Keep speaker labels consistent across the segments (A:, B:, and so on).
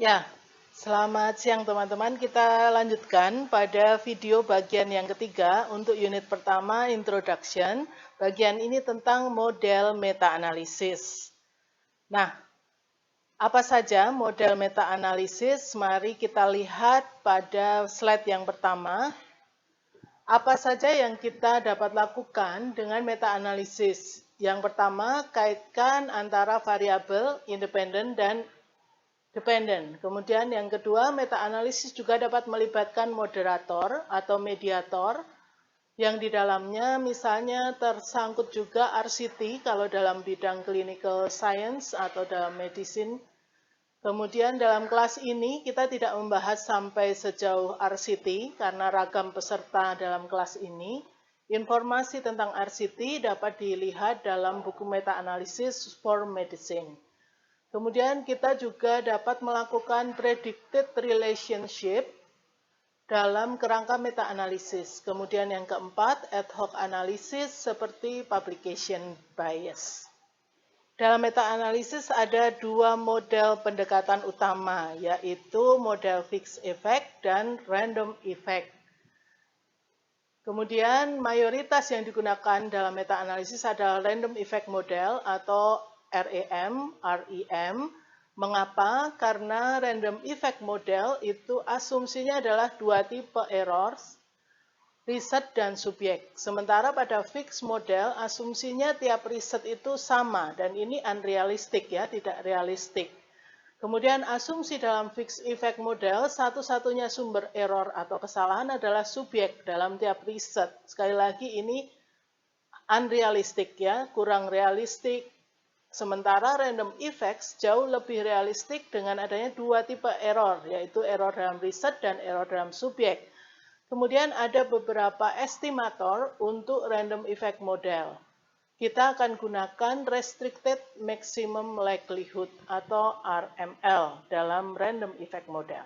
A: Ya, selamat siang teman-teman. Kita lanjutkan pada video bagian yang ketiga untuk unit pertama Introduction. Bagian ini tentang model meta-analisis. Nah, apa saja model meta-analisis? Mari kita lihat pada slide yang pertama. Apa saja yang kita dapat lakukan dengan meta-analisis? Yang pertama, kaitkan antara variabel independen dan dependent. Kemudian yang kedua, meta-analisis juga dapat melibatkan moderator atau mediator yang di dalamnya misalnya tersangkut juga RCT kalau dalam bidang clinical science atau dalam medicine. Kemudian dalam kelas ini kita tidak membahas sampai sejauh RCT karena ragam peserta dalam kelas ini. Informasi tentang RCT dapat dilihat dalam buku meta-analisis for medicine. Kemudian kita juga dapat melakukan predicted relationship dalam kerangka meta-analisis. Kemudian yang keempat, ad hoc analysis seperti publication bias. Dalam meta-analisis ada dua model pendekatan utama, yaitu model fixed effect dan random effect. Kemudian mayoritas yang digunakan dalam meta-analisis adalah random effect model atau REM. Mengapa? Karena random effect model itu asumsinya adalah dua tipe errors, riset dan subjek. Sementara pada fixed model asumsinya tiap riset itu sama dan ini unrealistic ya, tidak realistik. Kemudian asumsi dalam fixed effect model, satu-satunya sumber error atau kesalahan adalah subjek dalam tiap riset. Sekali lagi ini unrealistic ya, kurang realistik. Sementara random effects jauh lebih realistik dengan adanya dua tipe error, yaitu error dalam riset dan error dalam subjek. Kemudian ada beberapa estimator untuk random effect model. Kita akan gunakan Restricted Maximum Likelihood atau RML dalam random effect model.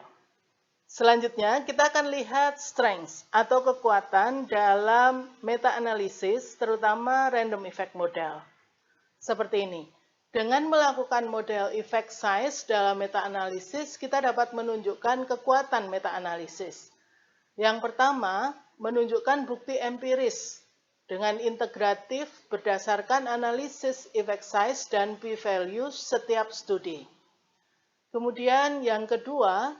A: Selanjutnya, kita akan lihat strengths atau kekuatan dalam meta-analisis, terutama random effect model. Seperti ini. Dengan melakukan model effect size dalam meta-analisis, kita dapat menunjukkan kekuatan meta-analisis. Yang pertama, menunjukkan bukti empiris dengan integratif berdasarkan analisis effect size dan p-values setiap studi. Kemudian yang kedua,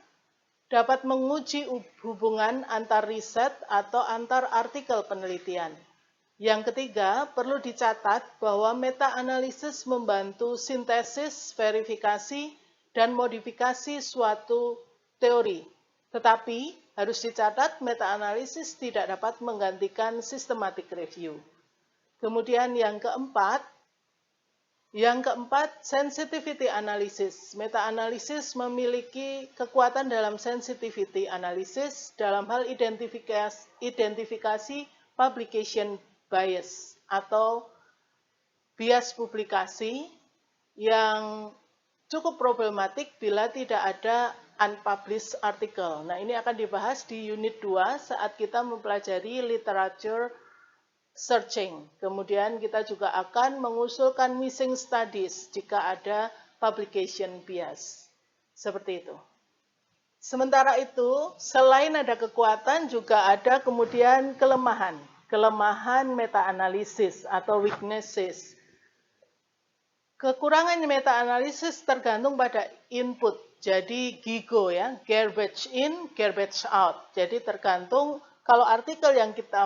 A: dapat menguji hubungan antar riset atau antar artikel penelitian. Yang ketiga, perlu dicatat bahwa meta-analisis membantu sintesis, verifikasi, dan modifikasi suatu teori. Tetapi, harus dicatat meta-analisis tidak dapat menggantikan systematic review. Kemudian yang keempat, sensitivity analysis. Meta-analisis memiliki kekuatan dalam sensitivity analysis dalam hal identifikasi publication bias atau bias publikasi yang cukup problematik bila tidak ada unpublished article. Nah, ini akan dibahas di unit 2 saat kita mempelajari literature searching. Kemudian kita juga akan mengusulkan missing studies jika ada publication bias. Seperti itu. Sementara itu, selain ada kekuatan, juga ada kemudian kelemahan. Kelemahan meta-analisis atau weaknesses. Kekurangan meta-analisis tergantung pada input. Jadi GIGO ya, garbage in, garbage out. Jadi tergantung kalau artikel yang kita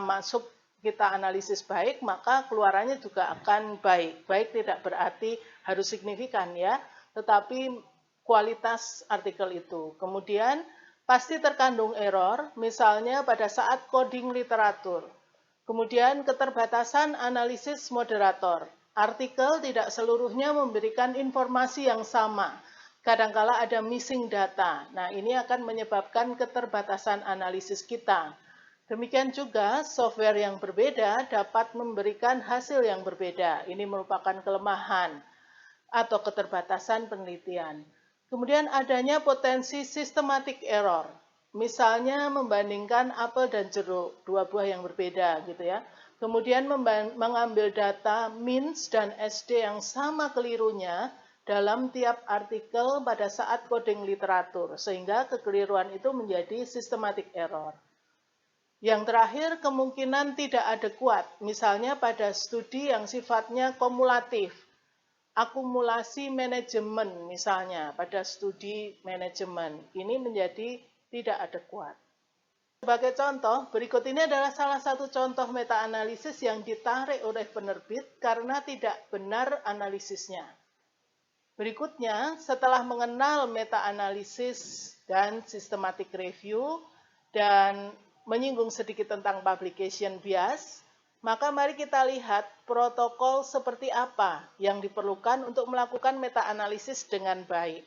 A: analisis baik, maka keluarannya juga akan baik. Baik tidak berarti harus signifikan ya, tetapi kualitas artikel itu. Kemudian pasti terkandung error, misalnya pada saat coding literatur. Kemudian keterbatasan analisis moderator. Artikel tidak seluruhnya memberikan informasi yang sama. Kadangkala ada missing data. Nah, ini akan menyebabkan keterbatasan analisis kita. Demikian juga software yang berbeda dapat memberikan hasil yang berbeda. Ini merupakan kelemahan atau keterbatasan penelitian. Kemudian adanya potensi systematic error. Misalnya membandingkan apel dan jeruk, dua buah yang berbeda gitu ya. Kemudian mengambil data MINS dan SD yang sama kelirunya dalam tiap artikel pada saat coding literatur, sehingga kekeliruan itu menjadi systematic error. Yang terakhir, kemungkinan tidak adekuat, misalnya pada studi yang sifatnya kumulatif, akumulasi manajemen misalnya pada studi manajemen, ini menjadi tidak adekuat. Sebagai contoh, berikut ini adalah salah satu contoh meta-analisis yang ditarik oleh penerbit karena tidak benar analisisnya. Berikutnya, setelah mengenal meta-analisis dan systematic review dan menyinggung sedikit tentang publication bias, maka mari kita lihat protokol seperti apa yang diperlukan untuk melakukan meta-analisis dengan baik.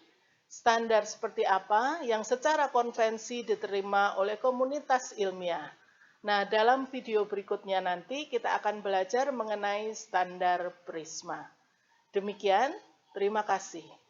A: Standar seperti apa yang secara konvensi diterima oleh komunitas ilmiah. Nah, dalam video berikutnya nanti kita akan belajar mengenai standar Prisma. Demikian, terima kasih.